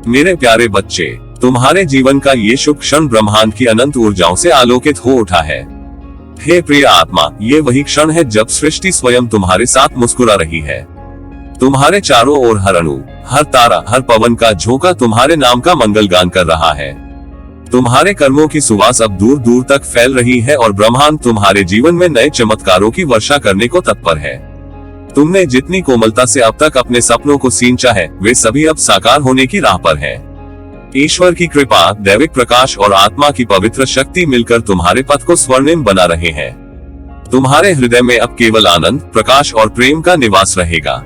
मेरे प्यारे बच्चे, तुम्हारे जीवन का ये शुभ क्षण ब्रह्मांड की अनंत ऊर्जाओं से आलोकित हो उठा है। हे प्रिय आत्मा, ये वही क्षण है जब सृष्टि स्वयं तुम्हारे साथ मुस्कुरा रही है। तुम्हारे चारों ओर हर अणु, हर तारा, हर पवन का झोंका तुम्हारे नाम का मंगल गान कर रहा है। तुम्हारे कर्मों की सुवास अब दूर दूर तक फैल रही है और ब्रह्मांड तुम्हारे जीवन में नए चमत्कारों की वर्षा करने को तत्पर है। तुमने जितनी कोमलता से अब तक अपने सपनों को सींचा है, वे सभी अब साकार होने की राह पर हैं। ईश्वर की कृपा, दैविक प्रकाश और आत्मा की पवित्र शक्ति मिलकर तुम्हारे पथ को स्वर्णिम बना रहे हैं। तुम्हारे हृदय में अब केवल आनंद, प्रकाश और प्रेम का निवास रहेगा।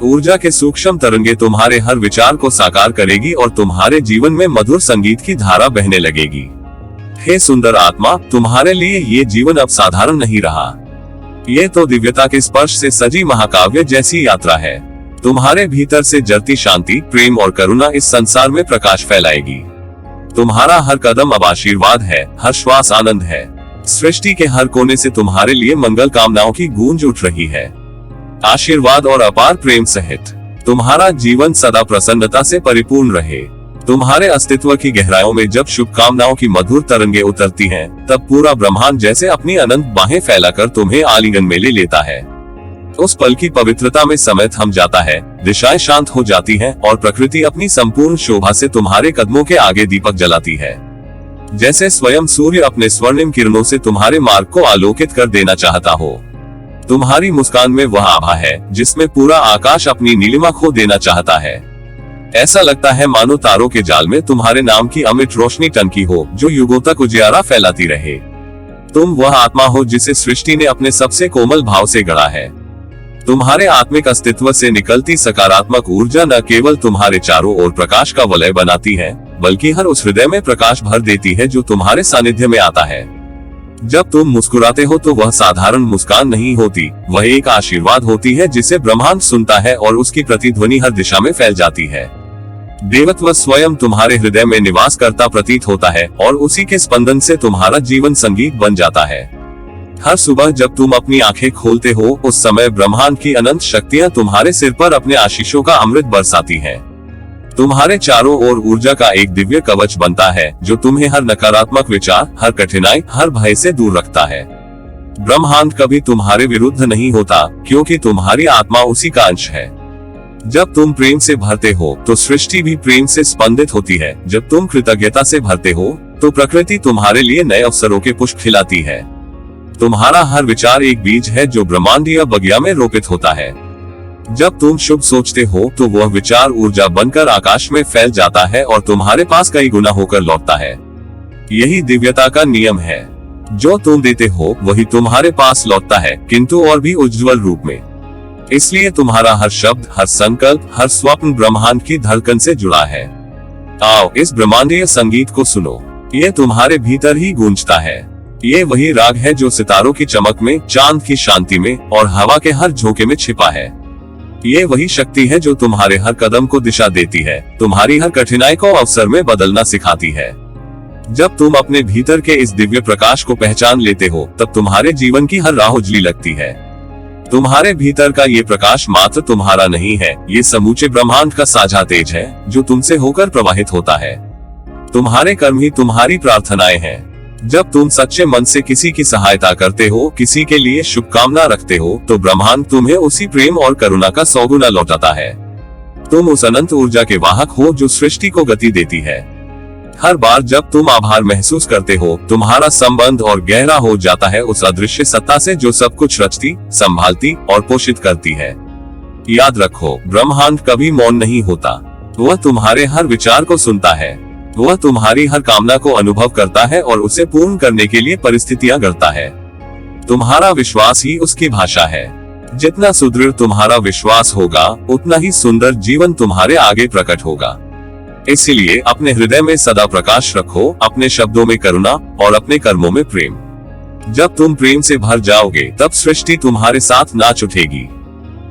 ऊर्जा के सूक्ष्म तरंगे तुम्हारे हर विचार को साकार करेगी और तुम्हारे जीवन में मधुर संगीत की धारा बहने लगेगी। हे सुंदर आत्मा, तुम्हारे लिए ये जीवन अब साधारण नहीं रहा। ये तो दिव्यता के स्पर्श से सजी महाकाव्य जैसी यात्रा है। तुम्हारे भीतर से जरती शांति, प्रेम और करुणा इस संसार में प्रकाश फैलाएगी। तुम्हारा हर कदम अब आशीर्वाद है, हर श्वास आनंद है। सृष्टि के हर कोने से तुम्हारे लिए मंगल कामनाओं की गूंज उठ रही है। आशीर्वाद और अपार प्रेम सहित तुम्हारा जीवन सदा प्रसन्नता से परिपूर्ण रहे। तुम्हारे अस्तित्व की गहराइयों में जब शुभकामनाओं की मधुर तरंगे उतरती हैं, तब पूरा ब्रह्मांड जैसे अपनी अनंत बाहें फैलाकर तुम्हें आलिंगन में ले लेता है। उस पल की पवित्रता में समय थम जाता है, दिशाएं शांत हो जाती हैं और प्रकृति अपनी संपूर्ण शोभा से तुम्हारे कदमों के आगे दीपक जलाती है। जैसे स्वयं सूर्य अपने स्वर्णिम किरणों से तुम्हारे मार्ग को आलोकित कर देना चाहता हो। तुम्हारी मुस्कान में वह आभा है जिसमें पूरा आकाश अपनी नीलिमा खो देना चाहता है। ऐसा लगता है मानो तारों के जाल में तुम्हारे नाम की अमिट रोशनी टनकी हो, जो युगों तक उजियारा फैलाती रहे। तुम वह आत्मा हो जिसे सृष्टि ने अपने सबसे कोमल भाव से गढ़ा है। तुम्हारे आत्मिक अस्तित्व से निकलती सकारात्मक ऊर्जा न केवल तुम्हारे चारों ओर प्रकाश का वलय बनाती है, बल्कि हर उस हृदय में प्रकाश भर देती है जो तुम्हारे सानिध्य में आता है। जब तुम मुस्कुराते हो तो वह साधारण मुस्कान नहीं होती, वह एक आशीर्वाद होती है जिसे ब्रह्मांड सुनता है और उसकी प्रतिध्वनि हर दिशा में फैल जाती है। देवत्व स्वयं तुम्हारे हृदय में निवास करता प्रतीत होता है और उसी के स्पंदन से तुम्हारा जीवन संगीत बन जाता है। हर सुबह जब तुम अपनी आंखें खोलते हो, उस समय ब्रह्मांड की अनंत शक्तियां तुम्हारे सिर पर अपने आशीषों का अमृत बरसाती हैं। तुम्हारे चारों ओर ऊर्जा का एक दिव्य कवच बनता है जो तुम्हें हर नकारात्मक विचार, हर कठिनाई, हर भय से दूर रखता है। ब्रह्मांड कभी तुम्हारे विरुद्ध नहीं होता, क्योंकि तुम्हारी आत्मा उसी का अंश है। जब तुम प्रेम से भरते हो तो सृष्टि भी प्रेम से स्पंदित होती है। जब तुम कृतज्ञता से भरते हो तो प्रकृति तुम्हारे लिए नए अवसरों के पुष्प खिलाती है। तुम्हारा हर विचार एक बीज है जो ब्रह्मांडीय बगिया में रोपित होता है। जब तुम शुभ सोचते हो तो वह विचार ऊर्जा बनकर आकाश में फैल जाता है और तुम्हारे पास कई गुना होकर लौटता है। यही दिव्यता का नियम है। जो तुम देते हो वही तुम्हारे पास लौटता है, किंतु और भी उज्जवल रूप में। इसलिए तुम्हारा हर शब्द, हर संकल्प, हर स्वप्न ब्रह्मांड की धड़कन से जुड़ा है। आओ इस ब्रह्मांडीय संगीत को सुनो, ये तुम्हारे भीतर ही गूंजता है। ये वही राग है जो सितारों की चमक में, चांद की शांति में और हवा के हर झोंके में छिपा है। ये वही शक्ति है जो तुम्हारे हर कदम को दिशा देती है, तुम्हारी हर कठिनाई को अवसर में बदलना सिखाती है। जब तुम अपने भीतर के इस दिव्य प्रकाश को पहचान लेते हो, तब तुम्हारे जीवन की हर राह उजली लगती है। तुम्हारे भीतर का ये प्रकाश मात्र तुम्हारा नहीं है, ये समूचे ब्रह्मांड का साझा तेज है जो तुमसे होकर प्रवाहित होता है। तुम्हारे कर्म ही तुम्हारी प्रार्थनाएं हैं। जब तुम सच्चे मन से किसी की सहायता करते हो, किसी के लिए शुभकामना रखते हो, तो ब्रह्मांड तुम्हें उसी प्रेम और करुणा का 100 गुना लौटाता है। तुम उस अनंत ऊर्जा के वाहक हो जो सृष्टि को गति देती है। हर बार जब तुम आभार महसूस करते हो, तुम्हारा संबंध और गहरा हो जाता है उस अदृश्य सत्ता से जो सब कुछ रचती, संभालती और पोषित करती है। याद रखो, ब्रह्मांड कभी मौन नहीं होता। वह तुम्हारे हर विचार को सुनता है। वह तुम्हारी हर कामना को अनुभव करता है और उसे पूर्ण करने के लिए परिस्थितियां गढ़ता है। तुम्हारा विश्वास ही उसकी भाषा है। जितना सुदृढ़ तुम्हारा विश्वास होगा, उतना ही सुंदर जीवन तुम्हारे आगे प्रकट होगा। इसलिए अपने हृदय में सदा प्रकाश रखो, अपने शब्दों में करुणा और अपने कर्मों में प्रेम। जब तुम प्रेम से भर जाओगे, तब सृष्टि तुम्हारे साथ नाच उठेगी।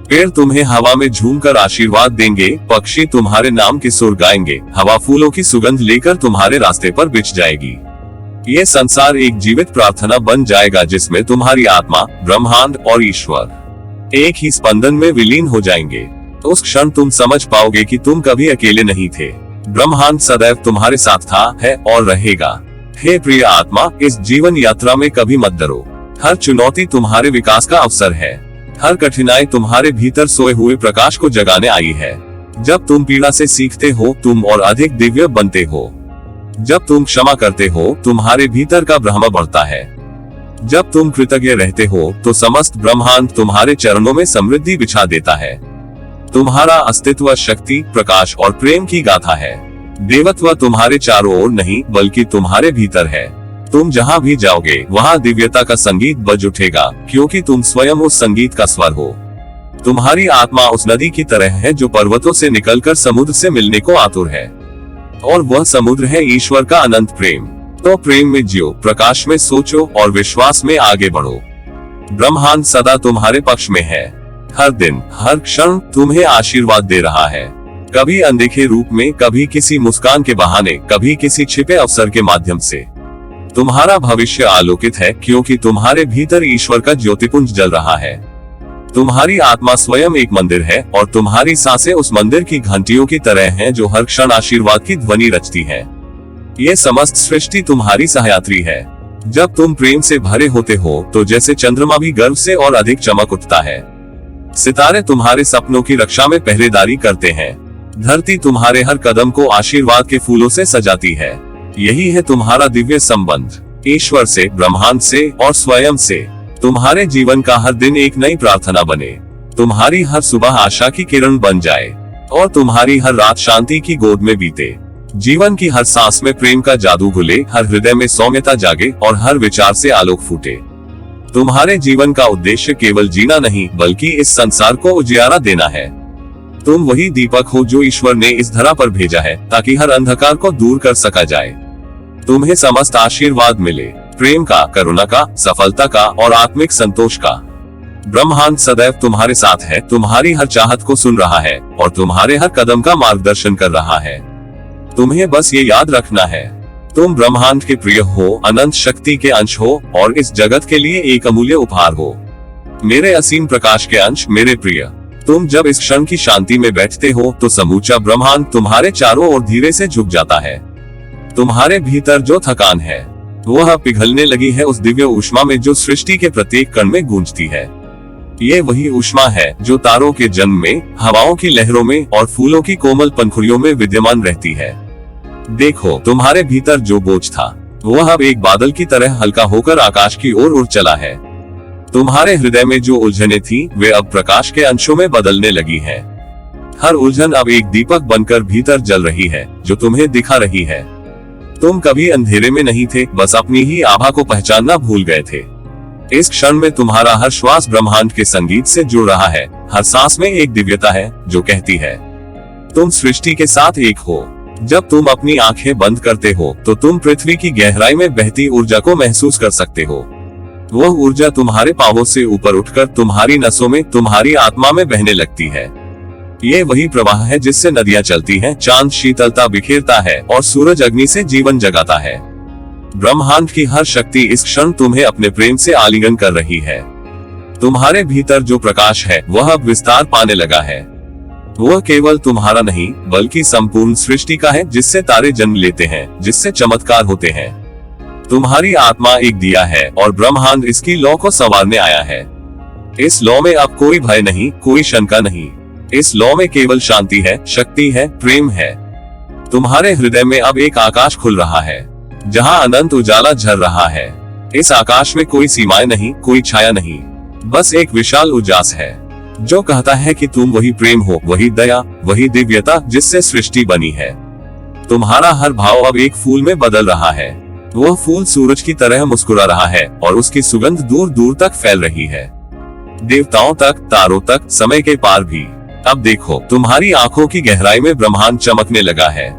पेड़ तुम्हें हवा में झूमकर आशीर्वाद देंगे, पक्षी तुम्हारे नाम के सुर गाएंगे, हवा फूलों की सुगंध लेकर तुम्हारे रास्ते पर बिछ जाएगी। ये संसार एक जीवित प्रार्थना बन जाएगा जिसमें तुम्हारी आत्मा, ब्रह्मांड और ईश्वर एक ही स्पंदन में विलीन हो जाएंगे। उस क्षण तुम समझ पाओगे कि तुम कभी अकेले नहीं थे। ब्रह्मांड सदैव तुम्हारे साथ था, है और रहेगा। हे प्रिय आत्मा, इस जीवन यात्रा में कभी मत डरो। हर चुनौती तुम्हारे विकास का अवसर है। हर कठिनाई तुम्हारे भीतर सोए हुए प्रकाश को जगाने आई है। जब तुम पीड़ा से सीखते हो, तुम और अधिक दिव्य बनते हो। जब तुम क्षमा करते हो, तुम्हारे भीतर का ब्रह्म बढ़ता है। जब तुम कृतज्ञ रहते हो, तो समस्त ब्रह्मांड तुम्हारे चरणों में समृद्धि बिछा देता है। तुम्हारा अस्तित्व शक्ति, प्रकाश और प्रेम की गाथा है। देवत्व तुम्हारे चारों ओर नहीं, बल्कि तुम्हारे भीतर है। तुम जहाँ भी जाओगे, वहाँ दिव्यता का संगीत बज उठेगा, क्योंकि तुम स्वयं उस संगीत का स्वर हो। तुम्हारी आत्मा उस नदी की तरह है जो पर्वतों से निकलकर समुद्र से मिलने को आतुर है, और वह समुद्र है ईश्वर का अनंत प्रेम। तो प्रेम में जियो, प्रकाश में सोचो और विश्वास में आगे बढ़ो। ब्रह्मांड सदा तुम्हारे पक्ष में है। हर दिन, हर क्षण तुम्हें आशीर्वाद दे रहा है। कभी अनदेखे रूप में, कभी किसी मुस्कान के बहाने, कभी किसी छिपे अवसर के माध्यम से। तुम्हारा भविष्य आलोकित है, क्योंकि तुम्हारे भीतर ईश्वर का ज्योतिपुंज जल रहा है। तुम्हारी आत्मा स्वयं एक मंदिर है, और तुम्हारी सांसें उस मंदिर की घंटियों की तरह हैं जो हर क्षण आशीर्वाद की ध्वनि रचती हैं। ये समस्त सृष्टि तुम्हारी सहयात्री है। जब तुम प्रेम से भरे होते हो, तो जैसे चंद्रमा भी गर्व से और अधिक चमक उठता है। सितारे तुम्हारे सपनों की रक्षा में पहरेदारी करते हैं। धरती तुम्हारे हर कदम को आशीर्वाद के फूलों से सजाती है। यही है तुम्हारा दिव्य संबंध, ईश्वर से, ब्रह्मांड से और स्वयं से। तुम्हारे जीवन का हर दिन एक नई प्रार्थना बने। तुम्हारी हर सुबह आशा की किरण बन जाए, और तुम्हारी हर रात शांति की गोद में बीते। जीवन की हर सांस में प्रेम का जादू घुले, हर हृदय में सौम्यता जागे और हर विचार से आलोक फूटे। तुम्हारे जीवन का उद्देश्य केवल जीना नहीं, बल्कि इस संसार को उजियारा देना है। तुम वही दीपक हो जो ईश्वर ने इस धरा पर भेजा है, ताकि हर अंधकार को दूर कर सका जाए। तुम्हें समस्त आशीर्वाद मिले, प्रेम का, करुणा का, सफलता का और आत्मिक संतोष का। ब्रह्मांड सदैव तुम्हारे साथ है, तुम्हारी हर चाहत को सुन रहा है और तुम्हारे हर कदम का मार्गदर्शन कर रहा है। तुम्हें बस ये याद रखना है, तुम ब्रह्मांड के प्रिय हो, अनंत शक्ति के अंश हो और इस जगत के लिए एक अमूल्य उपहार हो। मेरे असीम प्रकाश के अंश, मेरे प्रिय, तुम जब इस क्षण की शांति में बैठते हो, तो समूचा ब्रह्मांड तुम्हारे चारों ओर धीरे से झुक जाता है। तुम्हारे भीतर जो थकान है, वह पिघलने लगी है उस दिव्य ऊष्मा में जो सृष्टि के प्रत्येक कण में गूंजती है। ये वही ऊष्मा है जो तारों के जन्म में, हवाओं की लहरों में और फूलों की कोमल पंखुड़ियों में विद्यमान रहती है। देखो, तुम्हारे भीतर जो बोझ था, वह अब एक बादल की तरह हल्का होकर आकाश की ओर उड़ चला है। तुम्हारे हृदय में जो उलझने थी, वे अब प्रकाश के अंशों में बदलने लगी है। हर उलझन अब एक दीपक बनकर भीतर जल रही है, जो तुम्हें दिखा रही है। तुम कभी अंधेरे में नहीं थे, बस अपनी ही आभा को पहचानना भूल गए थे। इस क्षण में तुम्हारा हर श्वास ब्रह्मांड के संगीत से जुड़ रहा है। हर सांस में एक दिव्यता है जो कहती है, तुम सृष्टि के साथ एक हो। जब तुम अपनी आंखें बंद करते हो, तो तुम पृथ्वी की गहराई में बहती ऊर्जा को महसूस कर सकते हो। वह ऊर्जा तुम्हारे पांवों से ऊपर उठकर तुम्हारी नसों में, तुम्हारी आत्मा में बहने लगती है। ये वही प्रवाह है जिससे नदियां चलती हैं, चांद शीतलता बिखेरता है और सूरज अग्नि से जीवन जगाता है। ब्रह्मांड की हर शक्ति इस क्षण तुम्हें अपने प्रेम से आलिंगन कर रही है। तुम्हारे भीतर जो प्रकाश है, वह अब विस्तार पाने लगा है। वह केवल तुम्हारा नहीं, बल्कि संपूर्ण सृष्टि का है, जिससे तारे जन्म लेते हैं, जिससे चमत्कार होते हैं। तुम्हारी आत्मा एक दिया है और ब्रह्मांड इसकी लौ को संवारने आया है। इस लौ में अब कोई भय नहीं, कोई शंका नहीं। इस लौ में केवल शांति है, शक्ति है, प्रेम है। तुम्हारे हृदय में अब एक आकाश खुल रहा है, जहां अनंत उजाला झर रहा है। इस आकाश में कोई सीमाएं नहीं, कोई छाया नहीं, बस एक विशाल उजास है जो कहता है कि तुम वही प्रेम हो, वही दया, वही दिव्यता जिससे सृष्टि बनी है। तुम्हारा हर भाव अब एक फूल में बदल रहा है। वह फूल सूरज की तरह मुस्कुरा रहा है और उसकी सुगंध दूर दूर तक फैल रही है, देवताओं तक, तारों तक, समय के पार भी। अब देखो, तुम्हारी आंखों की गहराई में ब्रह्मांड चमकने लगा है।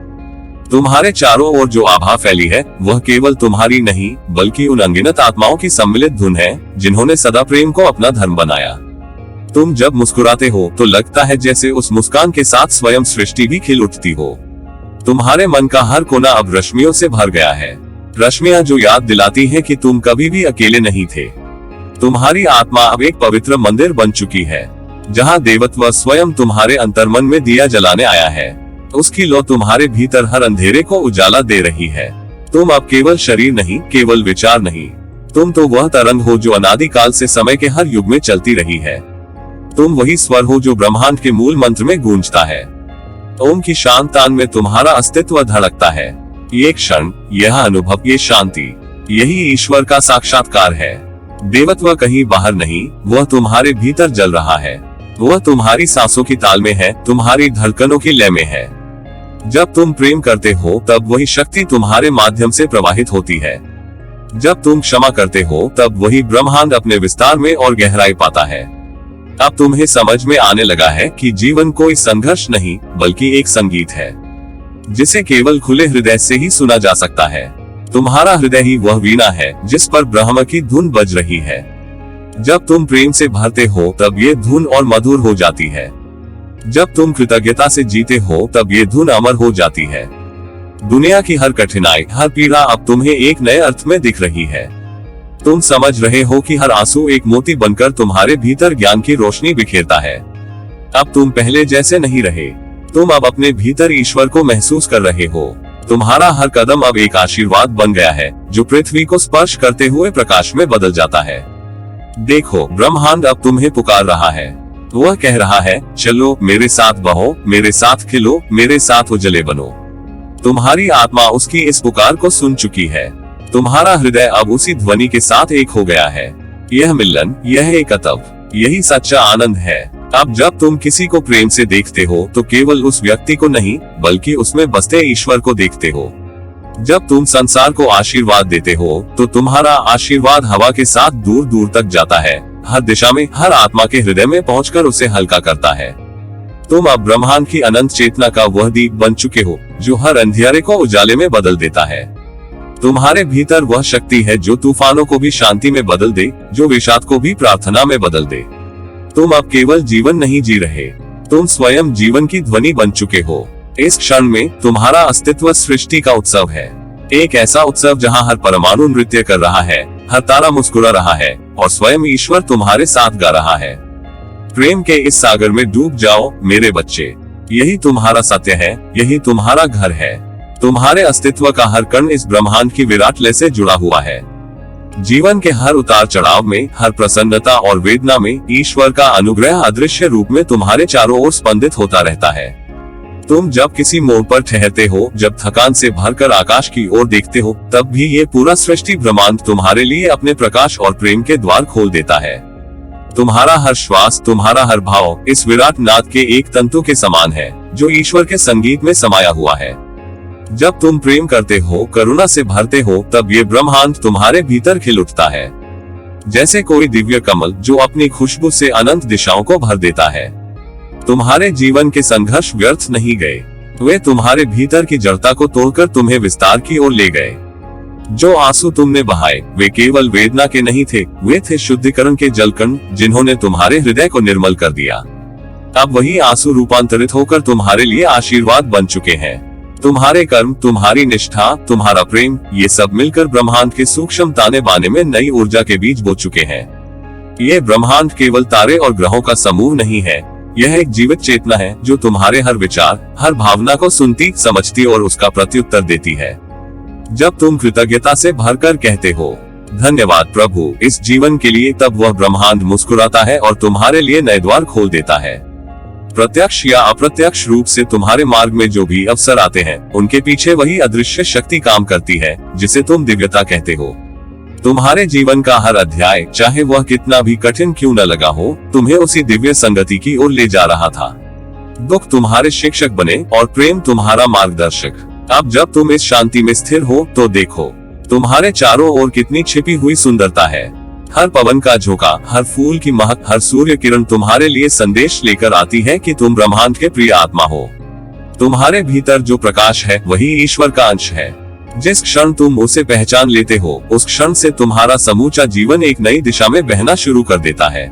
तुम्हारे चारों ओर जो आभा फैली है, वह केवल तुम्हारी नहीं, बल्कि उन अनगिनत आत्माओं की सम्मिलित धुन है, जिन्होंने सदा प्रेम को अपना धर्म बनाया। तुम जब मुस्कुराते हो, तो लगता है जैसे उस मुस्कान के साथ स्वयं सृष्टि भी खिल उठती हो। तुम्हारे मन का हर कोना अब रश्मियों से भर गया है, रश्मियां जो याद दिलाती हैं कि तुम कभी भी अकेले नहीं थे। तुम्हारी आत्मा अब एक पवित्र मंदिर बन चुकी है, जहां देवत्व स्वयं तुम्हारे अंतर्मन में दिया जलाने आया है। उसकी लौ तुम्हारे भीतर हर अंधेरे को उजाला दे रही है। तुम अब केवल शरीर नहीं, केवल विचार नहीं, तुम तो वह तरंग हो जो अनादिकाल से समय के हर युग में चलती रही है। तुम वही स्वर हो जो ब्रह्मांड के मूल मंत्र में गूंजता है। ओम की शांत तान में तुम्हारा अस्तित्व धड़कता है। ये क्षण, यह अनुभव, ये शांति, यही ईश्वर का साक्षात्कार है। देवत्व कहीं बाहर नहीं, वह तुम्हारे भीतर जल रहा है। वह तुम्हारी सांसों की ताल में है, तुम्हारी धड़कनों की लय में है। जब तुम प्रेम करते हो तब वही शक्ति तुम्हारे माध्यम से प्रवाहित होती है। जब तुम क्षमा करते हो तब वही ब्रह्मांड अपने विस्तार में और गहराई पाता है। अब तुम्हें समझ में आने लगा है कि जीवन कोई संघर्ष नहीं, बल्कि एक संगीत है जिसे केवल खुले हृदय से ही सुना जा सकता है। तुम्हारा हृदय ही वह वीणा है जिस पर ब्रह्म की धुन बज रही है। जब तुम प्रेम से भरते हो तब ये धुन और मधुर हो जाती है। जब तुम कृतज्ञता से जीते हो तब ये धुन अमर हो जाती है। दुनिया की हर कठिनाई, हर पीड़ा अब तुम्हें एक नए अर्थ में दिख रही है। तुम समझ रहे हो कि हर आंसू एक मोती बनकर तुम्हारे भीतर ज्ञान की रोशनी बिखेरता है। अब तुम पहले जैसे नहीं रहे, तुम अब अपने भीतर ईश्वर को महसूस कर रहे हो। तुम्हारा हर कदम अब एक आशीर्वाद बन गया है जो पृथ्वी को स्पर्श करते हुए प्रकाश में बदल जाता है। देखो, ब्रह्मांड अब तुम्हें पुकार रहा है। वह कह रहा है, चलो मेरे साथ बहो, मेरे साथ खिलो, मेरे साथ उजले बनो। तुम्हारी आत्मा उसकी इस पुकार को सुन चुकी है। तुम्हारा हृदय अब उसी ध्वनि के साथ एक हो गया है। यह मिलन, यह एकत्व, यही सच्चा आनंद है। अब जब तुम किसी को प्रेम से देखते हो तो केवल उस व्यक्ति को नहीं, बल्कि उसमें बसते ईश्वर को देखते हो। जब तुम संसार को आशीर्वाद देते हो तो तुम्हारा आशीर्वाद हवा के साथ दूर दूर तक जाता है, हर दिशा में, हर आत्मा के हृदय में पहुंचकर उसे हल्का करता है। तुम अब ब्रह्मांड की अनंत चेतना का वह दीप बन चुके हो जो हर अंधियारे को उजाले में बदल देता है। तुम्हारे भीतर वह शक्ति है जो तूफानों को भी शांति में बदल दे, जो विषाद को भी प्रार्थना में बदल दे। तुम अब केवल जीवन नहीं जी रहे, तुम स्वयं जीवन की ध्वनि बन चुके हो। इस क्षण में तुम्हारा अस्तित्व सृष्टि का उत्सव है, एक ऐसा उत्सव जहां हर परमाणु नृत्य कर रहा है, हर तारा मुस्कुरा रहा है और स्वयं ईश्वर तुम्हारे साथ गा रहा है। प्रेम के इस सागर में डूब जाओ मेरे बच्चे। यही तुम्हारा सत्य है, यही तुम्हारा घर है। तुम्हारे अस्तित्व का हर कण इस ब्रह्मांड की विराट लय से जुड़ा हुआ है। जीवन के हर उतार चढ़ाव में, हर प्रसन्नता और वेदना में ईश्वर का अनुग्रह अदृश्य रूप में तुम्हारे चारों ओर स्पंदित होता रहता है। तुम जब किसी मोड़ पर ठहरते हो, जब थकान से भरकर आकाश की ओर देखते हो, तब भी ये पूरा सृष्टि ब्रह्मांड तुम्हारे लिए अपने प्रकाश और प्रेम के द्वार खोल देता है। तुम्हारा हर श्वास, तुम्हारा हर भाव इस विराट नाद के एक तंतु के समान है जो ईश्वर के संगीत में समाया हुआ है। जब तुम प्रेम करते हो, करुणा से भरते हो, तब ये ब्रह्मांड तुम्हारे भीतर खिल उठता है, जैसे कोई दिव्य कमल जो अपनी खुशबू से अनंत दिशाओं को भर देता है। तुम्हारे जीवन के संघर्ष व्यर्थ नहीं गए, वे तुम्हारे भीतर की जड़ता को तोड़कर तुम्हें विस्तार की ओर ले गए। जो आंसू तुमने बहाए वे केवल वेदना के नहीं थे, वे थे शुद्धिकरण के जलकण जिन्होंने तुम्हारे हृदय को निर्मल कर दिया। अब वही आंसू रूपांतरित होकर तुम्हारे लिए आशीर्वाद बन चुके हैं। तुम्हारे कर्म, तुम्हारी निष्ठा, तुम्हारा प्रेम, ये सब मिलकर ब्रह्मांड के सूक्ष्म ताने बाने में नई ऊर्जा के बीज बो चुके हैं। ये ब्रह्मांड केवल तारे और ग्रहों का समूह नहीं है, यह एक जीवित चेतना है जो तुम्हारे हर विचार, हर भावना को सुनती, समझती और उसका प्रत्युत्तर देती है। जब तुम कृतज्ञता से भरकर कहते हो, धन्यवाद प्रभु इस जीवन के लिए, तब वह ब्रह्मांड मुस्कुराता है और तुम्हारे लिए नए द्वार खोल देता है। प्रत्यक्ष या अप्रत्यक्ष रूप से तुम्हारे मार्ग में जो भी अवसर आते हैं, उनके पीछे वही अदृश्य शक्ति काम करती है जिसे तुम दिव्यता कहते हो। तुम्हारे जीवन का हर अध्याय, चाहे वह कितना भी कठिन क्यों न लगा हो, तुम्हें उसी दिव्य संगति की ओर ले जा रहा था। दुख तुम्हारे शिक्षक बने और प्रेम तुम्हारा मार्गदर्शक। अब जब तुम इस शांति में स्थिर हो तो देखो, तुम्हारे चारों ओर कितनी छिपी हुई सुंदरता है। हर पवन का झोंका, हर फूल की महक, हर सूर्य किरण तुम्हारे लिए संदेश लेकर आती है कि तुम ब्रह्मांड के प्रिय आत्मा हो। तुम्हारे भीतर जो प्रकाश है वही ईश्वर का अंश है। जिस क्षण तुम उसे पहचान लेते हो, उस क्षण से तुम्हारा समूचा जीवन एक नई दिशा में बहना शुरू कर देता है।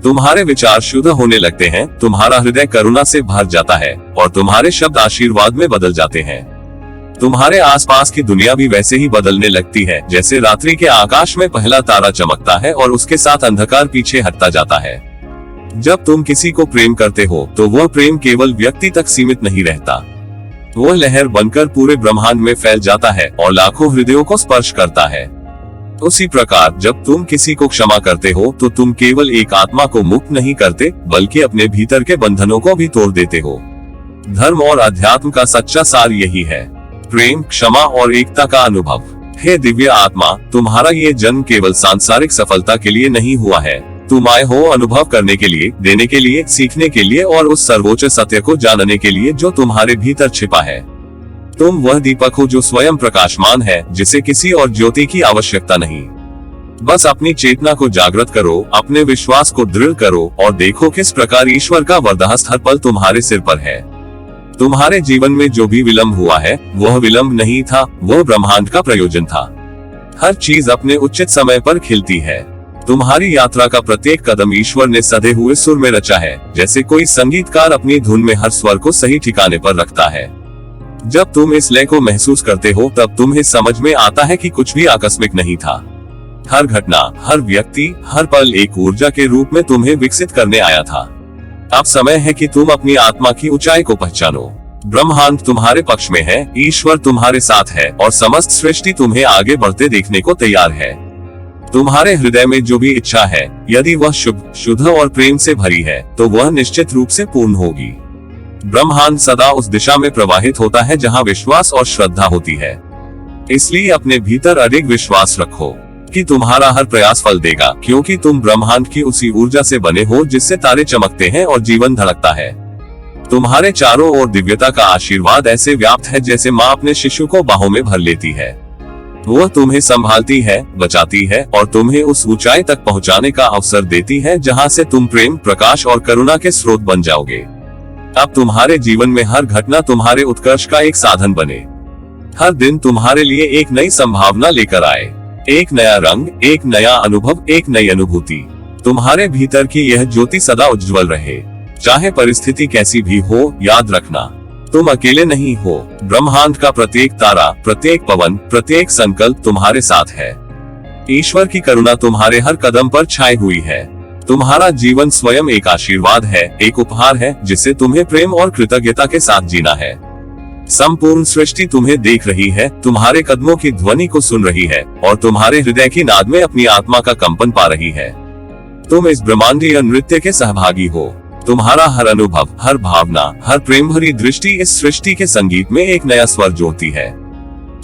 तुम्हारे विचार शुद्ध होने लगते हैं, तुम्हारा हृदय करुणा से भर जाता है और तुम्हारे शब्द आशीर्वाद में बदल जाते हैं। तुम्हारे आसपास की दुनिया भी वैसे ही बदलने लगती है जैसे रात्रि के आकाश में पहला तारा चमकता है और उसके साथ अंधकार पीछे हटता जाता है। जब तुम किसी को प्रेम करते हो तो वह प्रेम केवल व्यक्ति तक सीमित नहीं रहता, वह लहर बनकर पूरे ब्रह्मांड में फैल जाता है और लाखों हृदयों को स्पर्श करता है। उसी प्रकार जब तुम किसी को क्षमा करते हो तो तुम केवल एक आत्मा को मुक्त नहीं करते, बल्कि अपने भीतर के बंधनों को भी तोड़ देते हो। धर्म और अध्यात्म का सच्चा सार यही है, प्रेम, क्षमा और एकता का अनुभव। हे दिव्य आत्मा, तुम्हारा ये जन्म केवल सांसारिक सफलता के लिए नहीं हुआ है। तुम आए हो अनुभव करने के लिए, देने के लिए, सीखने के लिए और उस सर्वोच्च सत्य को जानने के लिए जो तुम्हारे भीतर छिपा है। तुम वह दीपक हो जो स्वयं प्रकाशमान है, जिसे किसी और ज्योति की आवश्यकता नहीं। बस अपनी चेतना को जागृत करो, अपने विश्वास को दृढ़ करो और देखो किस प्रकार ईश्वर का वरदहस्त हर पल तुम्हारे सिर पर है। तुम्हारे जीवन में जो भी विलंब हुआ है वह विलंब नहीं था, वह ब्रह्मांड का प्रयोजन था। हर चीज अपने उचित समय पर खिलती है। तुम्हारी यात्रा का प्रत्येक कदम ईश्वर ने सधे हुए सुर में रचा है, जैसे कोई संगीतकार अपनी धुन में हर स्वर को सही ठिकाने पर रखता है। जब तुम इस लय को महसूस करते हो तब तुम्हें समझ में आता है कि कुछ भी आकस्मिक नहीं था। हर घटना, हर व्यक्ति, हर पल एक ऊर्जा के रूप में तुम्हें विकसित करने आया था। अब समय है कि तुम अपनी आत्मा की ऊंचाई को पहचानो। ब्रह्मांड तुम्हारे पक्ष में है, ईश्वर तुम्हारे साथ है और समस्त सृष्टि तुम्हें आगे बढ़ते देखने को तैयार है। तुम्हारे हृदय में जो भी इच्छा है, यदि वह शुभ, शुद्ध और प्रेम से भरी है तो वह निश्चित रूप से पूर्ण होगी। ब्रह्मांड सदा उस दिशा में प्रवाहित होता है जहां विश्वास और श्रद्धा होती है। इसलिए अपने भीतर अधिक विश्वास रखो कि तुम्हारा हर प्रयास फल देगा, क्योंकि तुम ब्रह्मांड की उसी ऊर्जा से बने हो जिससे तारे चमकते हैं और जीवन धड़कता है। तुम्हारे चारों ओर दिव्यता का आशीर्वाद ऐसे व्याप्त है जैसे माँ अपने शिशु को बाहों में भर लेती है। वह तुम्हें संभालती है, बचाती है और तुम्हें उस ऊंचाई तक पहुंचाने का अवसर देती है जहां से तुम प्रेम, प्रकाश और करुणा के स्रोत बन जाओगे। अब तुम्हारे जीवन में हर घटना तुम्हारे उत्कर्ष का एक साधन बने। हर दिन तुम्हारे लिए एक नई संभावना लेकर आए, एक नया रंग, एक नया अनुभव, एक नई अनुभूति। तुम्हारे भीतर की यह ज्योति सदा उज्जवल रहे, चाहे परिस्थिति कैसी भी हो। याद रखना, तुम अकेले नहीं हो। ब्रह्मांड का प्रत्येक तारा, प्रत्येक पवन, प्रत्येक संकल्प तुम्हारे साथ है। ईश्वर की करुणा तुम्हारे हर कदम पर छाई हुई है। तुम्हारा जीवन स्वयं एक आशीर्वाद है, एक उपहार है जिसे तुम्हें प्रेम और कृतज्ञता के साथ जीना है। संपूर्ण सृष्टि तुम्हें देख रही है, तुम्हारे कदमों की ध्वनि को सुन रही है और तुम्हारे हृदय की नाद में अपनी आत्मा का कंपन पा रही है। तुम इस ब्रह्मांडीय नृत्य के सहभागी हो। तुम्हारा हर अनुभव, हर भावना, हर प्रेम भरी दृष्टि इस सृष्टि के संगीत में एक नया स्वर जोड़ती है।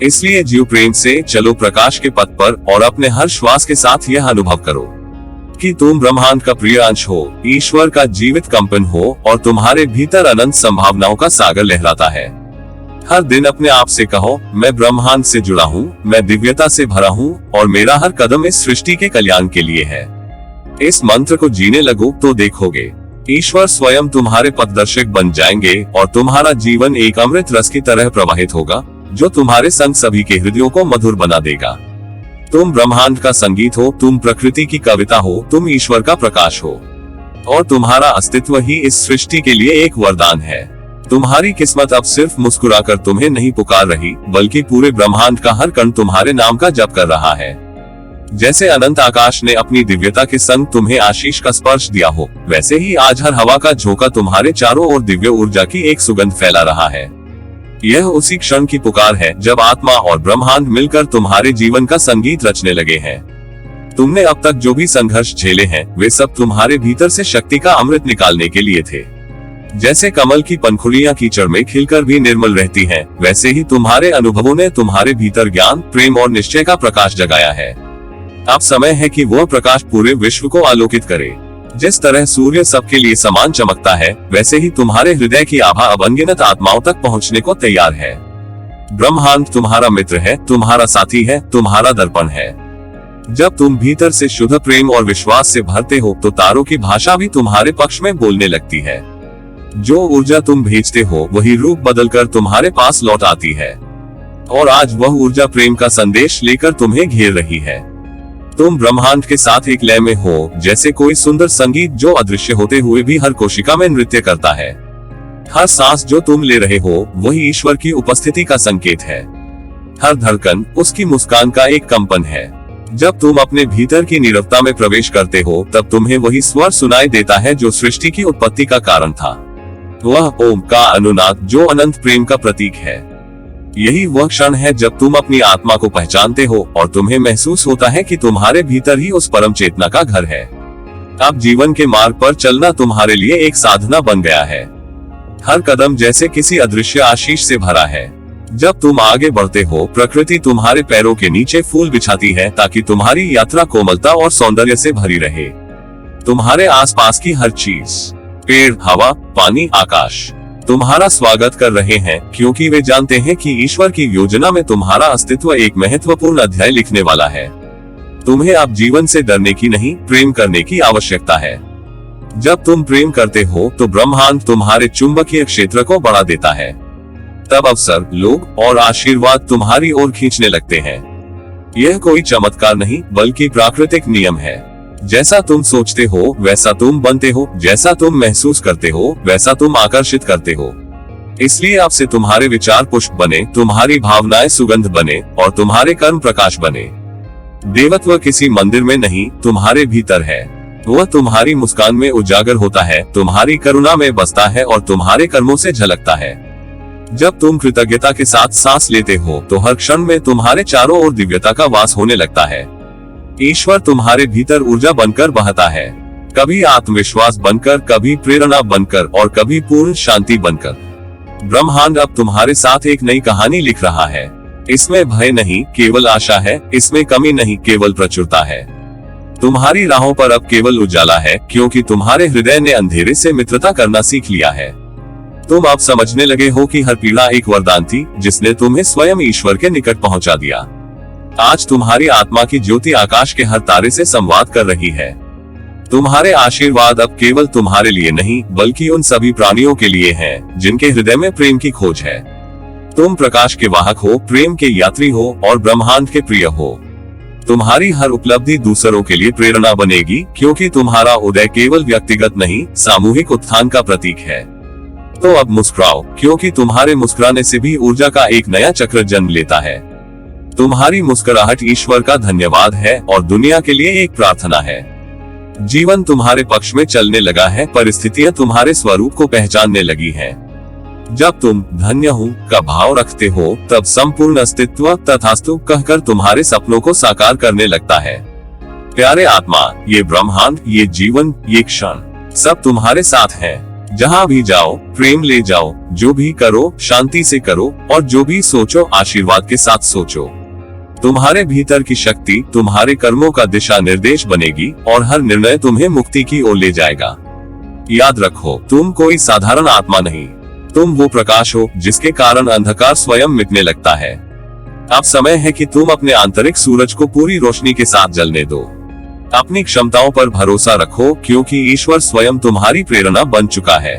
इसलिए जीव प्रेम से, चलो प्रकाश के पथ पर और अपने हर श्वास के साथ यह अनुभव करो कि तुम ब्रह्मांड का प्रिय अंश हो, ईश्वर का जीवित कंपन हो और तुम्हारे भीतर अनंत संभावनाओं का सागर लहराता है। हर दिन अपने आप से कहो, मैं ब्रह्मांड से जुड़ा हूँ, मैं दिव्यता से भरा हूँ और मेरा हर कदम इस सृष्टि के कल्याण के लिए है। इस मंत्र को जीने लगो तो देखोगे ईश्वर स्वयं तुम्हारे पथदर्शक बन जाएंगे और तुम्हारा जीवन एक अमृत रस की तरह प्रवाहित होगा, जो तुम्हारे संग सभी के हृदयों को मधुर बना देगा। तुम ब्रह्मांड का संगीत हो, तुम प्रकृति की कविता हो, तुम ईश्वर का प्रकाश हो और तुम्हारा अस्तित्व ही इस सृष्टि के लिए एक वरदान है। तुम्हारी किस्मत अब सिर्फ मुस्कुराकर तुम्हें नहीं पुकार रही, बल्कि पूरे ब्रह्मांड का हर कण तुम्हारे नाम का जप कर रहा है। जैसे अनंत आकाश ने अपनी दिव्यता के संग तुम्हें आशीष का स्पर्श दिया हो, वैसे ही आज हर हवा का झोंका तुम्हारे चारों ओर दिव्य ऊर्जा की एक सुगंध फैला रहा है। यह उसी क्षण की पुकार है जब आत्मा और ब्रह्मांड मिलकर तुम्हारे जीवन का संगीत रचने लगे हैं। तुमने अब तक जो भी संघर्ष झेले हैं, वे सब तुम्हारे भीतर से शक्ति का अमृत निकालने के लिए थे। जैसे कमल की पंखुड़ियां कीचड़ में खिलकर भी निर्मल रहती हैं, वैसे ही तुम्हारे अनुभवों ने तुम्हारे भीतर ज्ञान, प्रेम और निश्चय का प्रकाश जगाया है। अब समय है कि वह प्रकाश पूरे विश्व को आलोकित करे। जिस तरह सूर्य सबके लिए समान चमकता है, वैसे ही तुम्हारे हृदय की आभा अब अनगिनत आत्माओं तक पहुंचने को तैयार है। ब्रह्मांड तुम्हारा मित्र है, तुम्हारा साथी है, तुम्हारा दर्पण है। जब तुम भीतर से शुद्ध प्रेम और विश्वास से भरते हो तो तारों की भाषा भी तुम्हारे पक्ष में बोलने लगती है। जो ऊर्जा तुम भेजते हो वही रूप बदलकर तुम्हारे पास लौट आती है और आज वह ऊर्जा प्रेम का संदेश लेकर तुम्हें घेर रही है। तुम ब्रह्मांड के साथ एक लय में हो, जैसे कोई सुंदर संगीत जो अदृश्य होते हुए भी हर कोशिका में नृत्य करता है। हर सांस जो तुम ले रहे हो वही ईश्वर की उपस्थिति का संकेत है। हर धड़कन उसकी मुस्कान का एक कंपन है। जब तुम अपने भीतर की नीरवता में प्रवेश करते हो तब तुम्हें वही स्वर सुनाई देता है जो सृष्टि की उत्पत्ति का कारण था। वह ओम का अनुनाद जो अनंत प्रेम का प्रतीक है। यही वह क्षण है जब तुम अपनी आत्मा को पहचानते हो और तुम्हें महसूस होता है कि तुम्हारे भीतर ही उस परम चेतना का घर है। अब जीवन के मार्ग पर चलना तुम्हारे लिए एक साधना बन गया है। हर कदम जैसे किसी अदृश्य आशीष से भरा है। जब तुम आगे बढ़ते हो, प्रकृति तुम्हारे पैरों के नीचे फूल बिछाती है ताकि तुम्हारी यात्रा कोमलता और सौंदर्य से भरी रहे। तुम्हारे आसपास की हर चीज, पेड़, हवा, पानी, आकाश तुम्हारा स्वागत कर रहे हैं, क्योंकि वे जानते हैं कि ईश्वर की योजना में तुम्हारा अस्तित्व एक महत्वपूर्ण अध्याय लिखने वाला है। तुम्हें अब जीवन से डरने की नहीं, प्रेम करने की आवश्यकता है। जब तुम प्रेम करते हो तो ब्रह्मांड तुम्हारे चुंबकीय क्षेत्र को बढ़ा देता है। तब अवसर, लोग और आशीर्वाद तुम्हारी ओर खींचने लगते हैं। यह कोई चमत्कार नहीं, बल्कि प्राकृतिक नियम है। जैसा तुम सोचते हो वैसा तुम बनते हो, जैसा तुम महसूस करते हो वैसा तुम आकर्षित करते हो। इसलिए अब से तुम्हारे विचार पुष्प बने, तुम्हारी भावनाएं सुगंध बने और तुम्हारे कर्म प्रकाश बने। देवत्व किसी मंदिर में नहीं, तुम्हारे भीतर है। वह तुम्हारी मुस्कान में उजागर होता है, तुम्हारी करुणा में बसता है और तुम्हारे कर्मों से झलकता है। जब तुम कृतज्ञता के साथ सांस लेते हो तो हर क्षण में तुम्हारे चारों ओर दिव्यता का वास होने लगता है। ईश्वर तुम्हारे भीतर ऊर्जा बनकर बहता है, कभी आत्मविश्वास बनकर, कभी प्रेरणा बनकर और कभी पूर्ण शांति बनकर। ब्रह्मांड अब तुम्हारे साथ एक नई कहानी लिख रहा है। इसमें भय नहीं, केवल आशा है। इसमें कमी नहीं, केवल प्रचुरता है। तुम्हारी राहों पर अब केवल उजाला है, क्योंकि तुम्हारे हृदय ने अंधेरे से मित्रता करना सीख लिया है। तुम अब समझने लगे हो कि हर पीड़ा एक वरदान थी, जिसने तुम्हें स्वयं ईश्वर के निकट पहुंचा दिया। आज तुम्हारी आत्मा की ज्योति आकाश के हर तारे से संवाद कर रही है। तुम्हारे आशीर्वाद अब केवल तुम्हारे लिए नहीं, बल्कि उन सभी प्राणियों के लिए हैं, जिनके हृदय में प्रेम की खोज है। तुम प्रकाश के वाहक हो, प्रेम के यात्री हो और ब्रह्मांड के प्रिय हो। तुम्हारी हर उपलब्धि दूसरों के लिए प्रेरणा बनेगी, क्योंकि तुम्हारा उदय केवल व्यक्तिगत नहीं, सामूहिक उत्थान का प्रतीक है। तो अब मुस्कुराओ, क्योंकि तुम्हारे मुस्कुराने से भी ऊर्जा का एक नया चक्र जन्म लेता है। तुम्हारी मुस्कुराहट ईश्वर का धन्यवाद है और दुनिया के लिए एक प्रार्थना है। जीवन तुम्हारे पक्ष में चलने लगा है, परिस्थितियां तुम्हारे स्वरूप को पहचानने लगी हैं। जब तुम धन्य हूँ का भाव रखते हो, तब संपूर्ण अस्तित्व तथास्तु कहकर तुम्हारे सपनों को साकार करने लगता है। प्यारे आत्मा, ये ब्रह्मांड, ये जीवन, ये क्षण सब तुम्हारे साथ है। जहाँ भी जाओ प्रेम ले जाओ, जो भी करो शांति से करो और जो भी सोचो आशीर्वाद के साथ सोचो। तुम्हारे भीतर की शक्ति तुम्हारे कर्मों का दिशा निर्देश बनेगी और हर निर्णय तुम्हें मुक्ति की ओर ले जाएगा। याद रखो, तुम कोई साधारण आत्मा नहीं, तुम वो प्रकाश हो जिसके कारण अंधकार स्वयं मिटने लगता है। अब समय है कि तुम अपने आंतरिक सूरज को पूरी रोशनी के साथ जलने दो। अपनी क्षमताओं पर भरोसा रखो, क्योंकि ईश्वर स्वयं तुम्हारी प्रेरणा बन चुका है।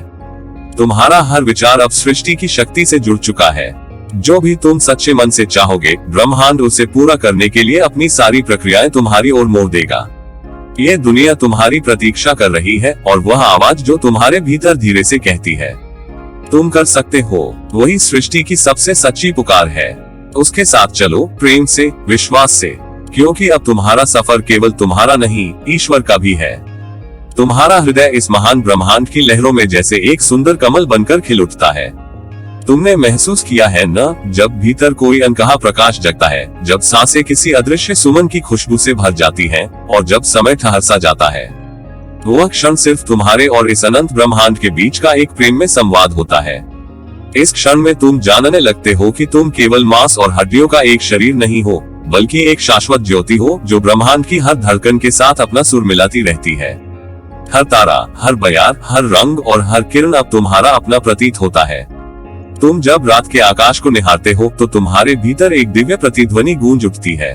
तुम्हारा हर विचार अब सृष्टि की शक्ति से जुड़ चुका है। जो भी तुम सच्चे मन से चाहोगे, ब्रह्मांड उसे पूरा करने के लिए अपनी सारी प्रक्रियाएं तुम्हारी ओर मोड़ देगा। ये दुनिया तुम्हारी प्रतीक्षा कर रही है और वह आवाज जो तुम्हारे भीतर धीरे से कहती है, तुम कर सकते हो, वही सृष्टि की सबसे सच्ची पुकार है। उसके साथ चलो, प्रेम से, विश्वास से, क्योंकि अब तुम्हारा सफर केवल तुम्हारा नहीं, ईश्वर का भी है। तुम्हारा हृदय इस महान ब्रह्मांड की लहरों में जैसे एक सुंदर कमल बनकर खिल उठता है। तुमने महसूस किया है न, जब भीतर कोई अनकहा प्रकाश जगता है, जब सांसें किसी अदृश्य सुमन की खुशबू से भर जाती हैं और जब समय ठहर सा जाता है। वह क्षण सिर्फ तुम्हारे और इस अनंत ब्रह्मांड के बीच का एक प्रेम में संवाद होता है। इस क्षण में तुम जानने लगते हो कि तुम केवल मांस और हड्डियों का एक शरीर नहीं हो, बल्कि एक शाश्वत ज्योति हो जो ब्रह्मांड की हर धड़कन के साथ अपना सुर मिलाती रहती है। हर तारा, हर बयार, हर रंग और हर किरण अब तुम्हारा अपना प्रतीत होता है। तुम जब रात के आकाश को निहारते हो तो तुम्हारे भीतर एक दिव्य प्रतिध्वनि गूंज उठती है,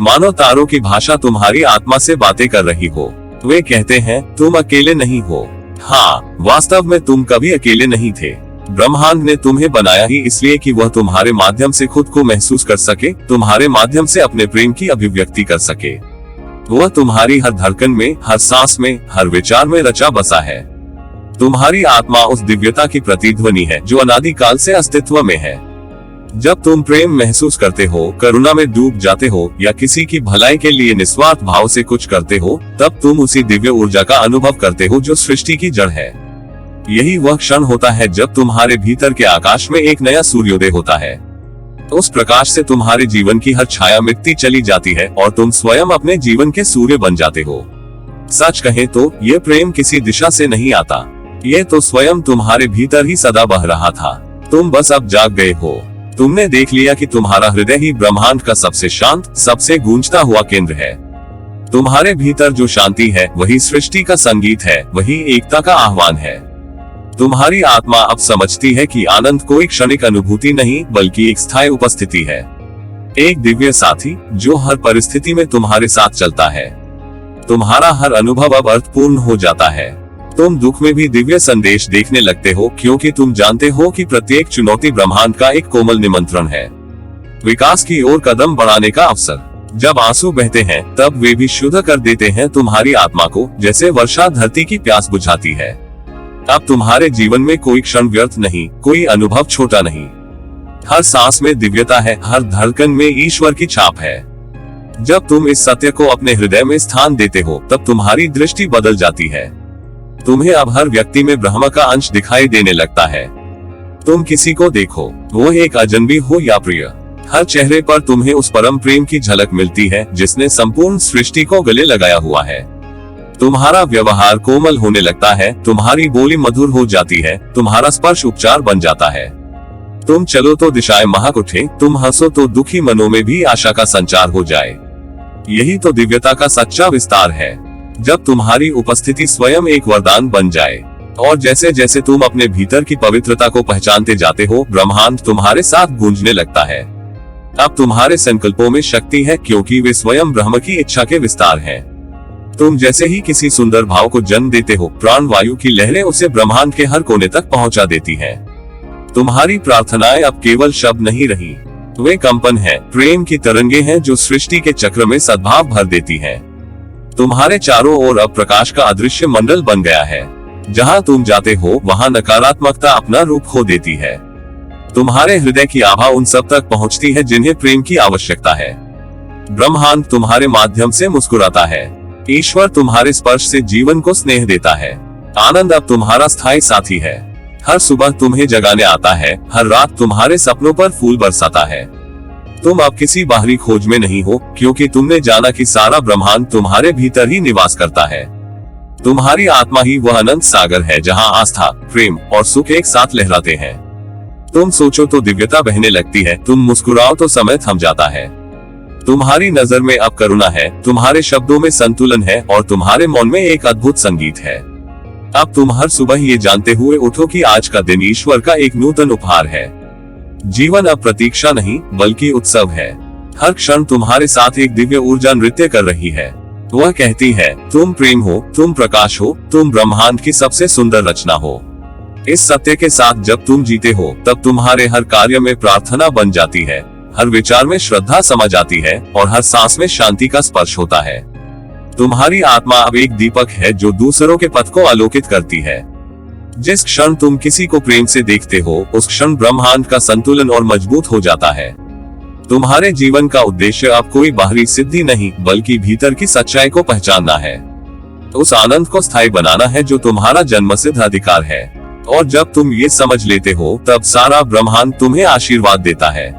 मानो तारों की भाषा तुम्हारी आत्मा से बातें कर रही हो। वे कहते हैं, तुम अकेले नहीं हो। हाँ, वास्तव में तुम कभी अकेले नहीं थे। ब्रह्मांड ने तुम्हें बनाया ही इसलिए कि वह तुम्हारे माध्यम से खुद को महसूस कर सके, तुम्हारे माध्यम से अपने प्रेम की अभिव्यक्ति कर सके। वह तुम्हारी हर धड़कन में, हर सांस में, हर विचार में रचा बसा है। तुम्हारी आत्मा उस दिव्यता की प्रतिध्वनि है जो अनादिकाल से अस्तित्व में है। जब तुम प्रेम महसूस करते हो, करुणा में डूब जाते हो या किसी की भलाई के लिए निस्वार्थ भाव से कुछ करते हो, तब तुम उसी दिव्य ऊर्जा का अनुभव करते हो जो सृष्टि की जड़ है। यही वह क्षण होता है जब तुम्हारे भीतर के आकाश में एक नया सूर्योदय होता है। उस प्रकाश से तुम्हारे जीवन की हर छाया मिटती चली जाती है और तुम स्वयं अपने जीवन के सूर्य बन जाते हो। सच कहें तो ये प्रेम किसी दिशा से नहीं आता, ये तो स्वयं तुम्हारे भीतर ही सदा बह रहा था। तुम बस अब जाग गए हो। तुमने देख लिया कि तुम्हारा हृदय ही ब्रह्मांड का सबसे शांत, सबसे गूंजता हुआ केंद्र है। तुम्हारे भीतर जो शांति है वही सृष्टि का संगीत है, वही एकता का आह्वान है। तुम्हारी आत्मा अब समझती है कि आनंद कोई क्षणिक अनुभूति नहीं बल्कि एक स्थायी उपस्थिति है, एक दिव्य साथी जो हर परिस्थिति में तुम्हारे साथ चलता है। तुम्हारा हर अनुभव अब अर्थपूर्ण हो जाता है। तुम दुख में भी दिव्य संदेश देखने लगते हो, क्योंकि तुम जानते हो कि प्रत्येक चुनौती ब्रह्मांड का एक कोमल निमंत्रण है, विकास की ओर कदम बढ़ाने का अवसर। जब आंसू बहते हैं तब वे भी शुद्ध कर देते हैं तुम्हारी आत्मा को, जैसे वर्षा धरती की प्यास बुझाती है। अब तुम्हारे जीवन में कोई क्षण व्यर्थ नहीं, कोई अनुभव छोटा नहीं। हर सांस में दिव्यता है, हर धड़कन में ईश्वर की छाप है। जब तुम इस सत्य को अपने हृदय में स्थान देते हो तब तुम्हारी दृष्टि बदल जाती है। तुम्हें अब हर व्यक्ति में ब्रह्म का अंश दिखाई देने लगता है। तुम किसी को देखो, वो एक अजनबी हो या प्रिय, हर चेहरे पर तुम्हें उस परम प्रेम की झलक मिलती है जिसने संपूर्ण सृष्टि को गले लगाया हुआ है। तुम्हारा व्यवहार कोमल होने लगता है, तुम्हारी बोली मधुर हो जाती है, तुम्हारा स्पर्श उपचार बन जाता है। तुम चलो तो दिशाएं महक उठे, तुम हंसो तो दुखी मनों में भी आशा का संचार हो जाए। यही तो दिव्यता का सच्चा विस्तार है, जब तुम्हारी उपस्थिति स्वयं एक वरदान बन जाए। और जैसे जैसे तुम अपने भीतर की पवित्रता को पहचानते जाते हो, ब्रह्मांड तुम्हारे साथ गूंजने लगता है। अब तुम्हारे संकल्पों में शक्ति है, क्योंकि वे स्वयं ब्रह्म की इच्छा के विस्तार हैं। तुम जैसे ही किसी सुंदर भाव को जन्म देते हो, प्राण वायु की लहरें उसे ब्रह्मांड के हर कोने तक पहुंचा देती हैं। तुम्हारी प्रार्थनाएं अब केवल शब्द नहीं रही, वे कंपन है, प्रेम की तरंगे हैं जो सृष्टि के चक्र में सद्भाव भर देती हैं। तुम्हारे चारों ओर अब प्रकाश का अदृश्य मंडल बन गया है। जहां तुम जाते हो वहां नकारात्मकता अपना रूप खो देती है। तुम्हारे हृदय की आभा उन सब तक पहुंचती है जिन्हें प्रेम की आवश्यकता है। ब्रह्मांड तुम्हारे माध्यम से मुस्कुराता है, ईश्वर तुम्हारे स्पर्श से जीवन को स्नेह देता है। आनंद अब तुम्हारा स्थायी साथी है, हर सुबह तुम्हें जगाने आता है, हर रात तुम्हारे सपनों पर फूल बरसाता है। तुम अब किसी बाहरी खोज में नहीं हो, क्योंकि तुमने जाना कि सारा ब्रह्मांड तुम्हारे भीतर ही निवास करता है। तुम्हारी आत्मा ही वह अनंत सागर है जहां आस्था, प्रेम और सुख एक साथ लहराते हैं। तुम सोचो तो दिव्यता बहने लगती है, तुम मुस्कुराओ तो समय थम जाता है। तुम्हारी नजर में अब करुणा है, तुम्हारे शब्दों में संतुलन है और तुम्हारे मौन में एक अद्भुत संगीत है। अब तुम हर सुबह ये जानते हुए उठो कि आज का दिन ईश्वर का एक नूतन उपहार है। जीवन अब प्रतीक्षा नहीं बल्कि उत्सव है। हर क्षण तुम्हारे साथ एक दिव्य ऊर्जा नृत्य कर रही है। वह कहती है, तुम प्रेम हो, तुम प्रकाश हो, तुम ब्रह्मांड की सबसे सुंदर रचना हो। इस सत्य के साथ जब तुम जीते हो तब तुम्हारे हर कार्य में प्रार्थना बन जाती है, हर विचार में श्रद्धा समा जाती है और हर सांस में शांति का स्पर्श होता है। तुम्हारी आत्मा अब एक दीपक है जो दूसरों के पथ को आलोकित करती है। जिस क्षण तुम किसी को प्रेम से देखते हो उस क्षण ब्रह्मांड का संतुलन और मजबूत हो जाता है। तुम्हारे जीवन का उद्देश्य अब कोई बाहरी सिद्धि नहीं बल्कि भीतर की सच्चाई को पहचानना है, उस आनंद को स्थायी बनाना है जो तुम्हारा जन्मसिद्ध अधिकार है। और जब तुम ये समझ लेते हो तब सारा ब्रह्मांड तुम्हें आशीर्वाद देता है।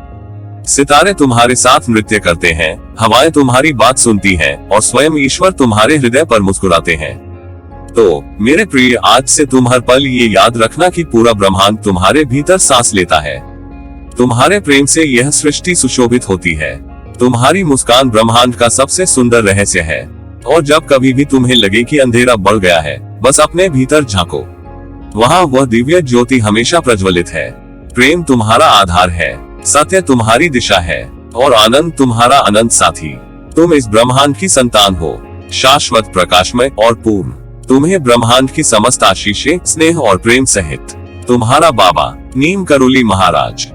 सितारे तुम्हारे साथ नृत्य करते हैं, हवाएं तुम्हारी बात सुनती हैं और स्वयं ईश्वर तुम्हारे हृदय पर मुस्कुराते हैं। तो मेरे प्रिय, आज से तुम हर पल ये याद रखना कि पूरा ब्रह्मांड तुम्हारे भीतर सांस लेता है। तुम्हारे प्रेम से यह सृष्टि सुशोभित होती है। तुम्हारी मुस्कान ब्रह्मांड का सबसे सुंदर रहस्य है। और जब कभी भी तुम्हें लगे कि अंधेरा बढ़ गया है, बस अपने भीतर झांको, वहाँ वह दिव्य ज्योति हमेशा प्रज्वलित है। प्रेम तुम्हारा आधार है, सत्य तुम्हारी दिशा है और आनंद तुम्हारा अनंत साथी। तुम इस ब्रह्मांड की संतान हो, शाश्वत, प्रकाशमय और पूर्ण। तुम्हें ब्रह्मांड की समस्त आशीषें, स्नेह और प्रेम सहित तुम्हारा बाबा नीम करोली महाराज।